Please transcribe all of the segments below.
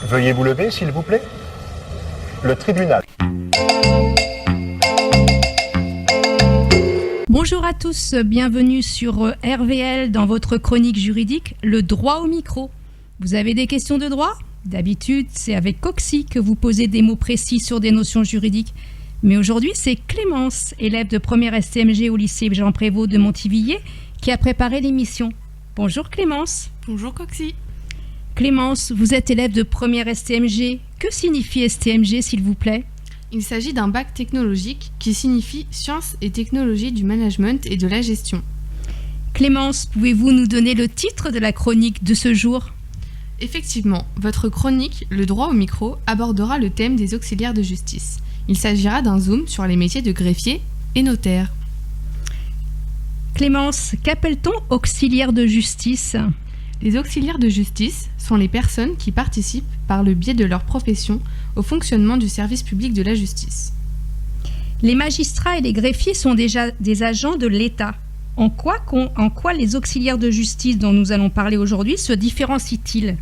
Veuillez vous lever, s'il vous plaît. Le tribunal. Bonjour à tous, bienvenue sur RVL dans votre chronique juridique, le droit au micro. Vous avez des questions de droit ? D'habitude, c'est avec Coxy que vous posez des mots précis sur des notions juridiques. Mais aujourd'hui, c'est Clémence, élève de première STMG au lycée Jean Prévost de Montivilliers, qui a préparé l'émission. Bonjour Clémence. Bonjour Coxy. Clémence, vous êtes élève de première STMG. Que signifie STMG, s'il vous plaît ? Il s'agit d'un bac technologique qui signifie Sciences et technologies du management et de la gestion. Clémence, pouvez-vous nous donner le titre de la chronique de ce jour ? Effectivement, votre chronique, le droit au micro, abordera le thème des auxiliaires de justice. Il s'agira d'un zoom sur les métiers de greffier et notaire. Clémence, qu'appelle-t-on auxiliaire de justice ? Les auxiliaires de justice sont les personnes qui participent, par le biais de leur profession, au fonctionnement du service public de la justice. Les magistrats et les greffiers sont déjà des agents de l'État. En quoi les auxiliaires de justice dont nous allons parler aujourd'hui se différencient-ils ?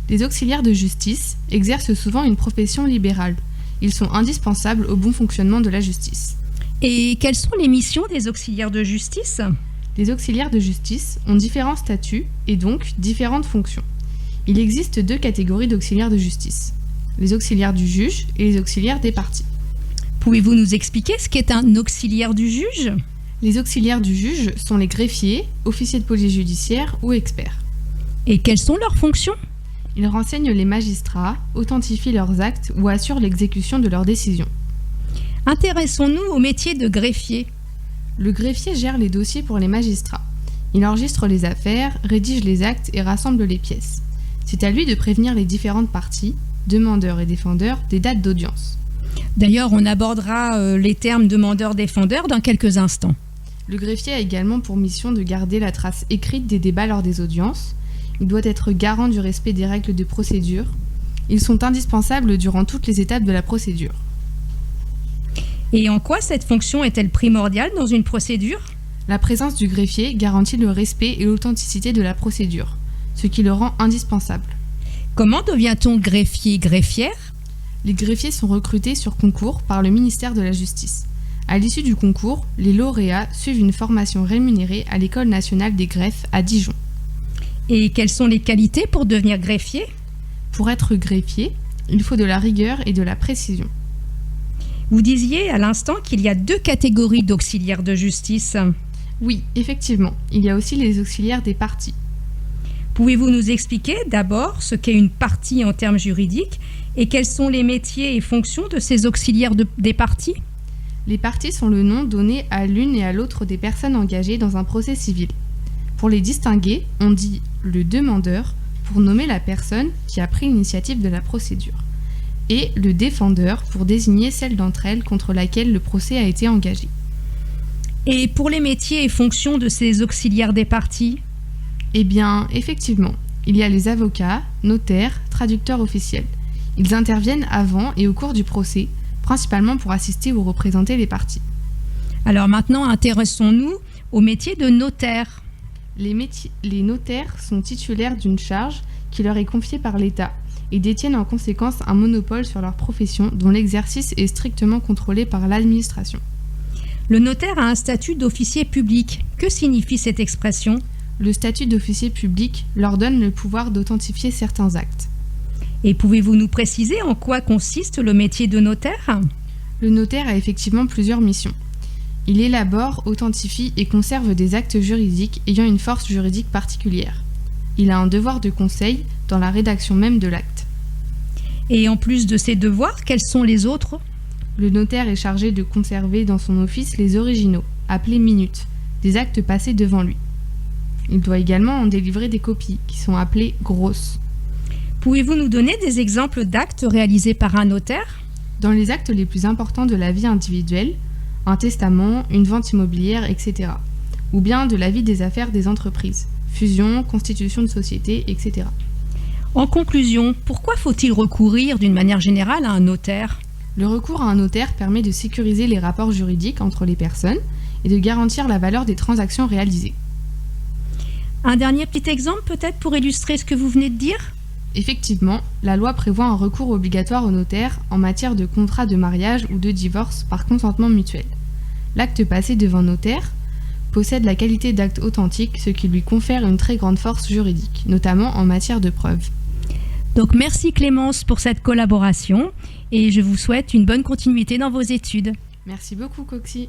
Les auxiliaires de justice exercent souvent une profession libérale. Ils sont indispensables au bon fonctionnement de la justice. Et quelles sont les missions des auxiliaires de justice ? Les auxiliaires de justice ont différents statuts et donc différentes fonctions. Il existe deux catégories d'auxiliaires de justice, les auxiliaires du juge et les auxiliaires des parties. Pouvez-vous nous expliquer ce qu'est un auxiliaire du juge ? Les auxiliaires du juge sont les greffiers, officiers de police judiciaire ou experts. Et quelles sont leurs fonctions ? Ils renseignent les magistrats, authentifient leurs actes ou assurent l'exécution de leurs décisions. Intéressons-nous au métier de greffier. Le greffier gère les dossiers pour les magistrats. Il enregistre les affaires, rédige les actes et rassemble les pièces. C'est à lui de prévenir les différentes parties, demandeurs et défendeurs, des dates d'audience. D'ailleurs, on abordera les termes demandeur-défendeur dans quelques instants. Le greffier a également pour mission de garder la trace écrite des débats lors des audiences. Il doit être garant du respect des règles de procédure. Ils sont indispensables durant toutes les étapes de la procédure. Et en quoi cette fonction est-elle primordiale dans une procédure ? La présence du greffier garantit le respect et l'authenticité de la procédure, ce qui le rend indispensable. Comment devient-on greffier-greffière ? Les greffiers sont recrutés sur concours par le ministère de la Justice. À l'issue du concours, les lauréats suivent une formation rémunérée à l'École nationale des greffes à Dijon. Et quelles sont les qualités pour devenir greffier ? Pour être greffier, il faut de la rigueur et de la précision. Vous disiez à l'instant qu'il y a deux catégories d'auxiliaires de justice. Oui, effectivement, il y a aussi les auxiliaires des parties. Pouvez-vous nous expliquer d'abord ce qu'est une partie en termes juridiques et quels sont les métiers et fonctions de ces auxiliaires des parties ? Les parties sont le nom donné à l'une et à l'autre des personnes engagées dans un procès civil. Pour les distinguer, on dit le demandeur pour nommer la personne qui a pris l'initiative de la procédure et le défendeur pour désigner celle d'entre elles contre laquelle le procès a été engagé. Et pour les métiers et fonctions de ces auxiliaires des parties ? Eh bien, effectivement, il y a les avocats, notaires, traducteurs officiels. Ils interviennent avant et au cours du procès, principalement pour assister ou représenter les parties. Alors maintenant, intéressons-nous au métier de notaire. Les notaires sont titulaires d'une charge qui leur est confiée par l'État et détiennent en conséquence un monopole sur leur profession dont l'exercice est strictement contrôlé par l'administration. Le notaire a un statut d'officier public. Que signifie cette expression ? Le statut d'officier public leur donne le pouvoir d'authentifier certains actes. Et pouvez-vous nous préciser en quoi consiste le métier de notaire ? Le notaire a effectivement plusieurs missions. Il élabore, authentifie et conserve des actes juridiques ayant une force juridique particulière. Il a un devoir de conseil dans la rédaction même de l'acte. Et en plus de ces devoirs, quels sont les autres ? Le notaire est chargé de conserver dans son office les originaux, appelés minutes, des actes passés devant lui. Il doit également en délivrer des copies, qui sont appelées grosses. Pouvez-vous nous donner des exemples d'actes réalisés par un notaire ? Dans les actes les plus importants de la vie individuelle, un testament, une vente immobilière, etc. Ou bien de la vie des affaires des entreprises, fusion, constitution de société, etc. En conclusion, pourquoi faut-il recourir d'une manière générale à un notaire ? Le recours à un notaire permet de sécuriser les rapports juridiques entre les personnes et de garantir la valeur des transactions réalisées. Un dernier petit exemple peut-être pour illustrer ce que vous venez de dire ? Effectivement, la loi prévoit un recours obligatoire au notaire en matière de contrat de mariage ou de divorce par consentement mutuel. L'acte passé devant notaire possède la qualité d'acte authentique, ce qui lui confère une très grande force juridique, notamment en matière de preuves. Donc merci Clémence pour cette collaboration et je vous souhaite une bonne continuité dans vos études. Merci beaucoup Coxy.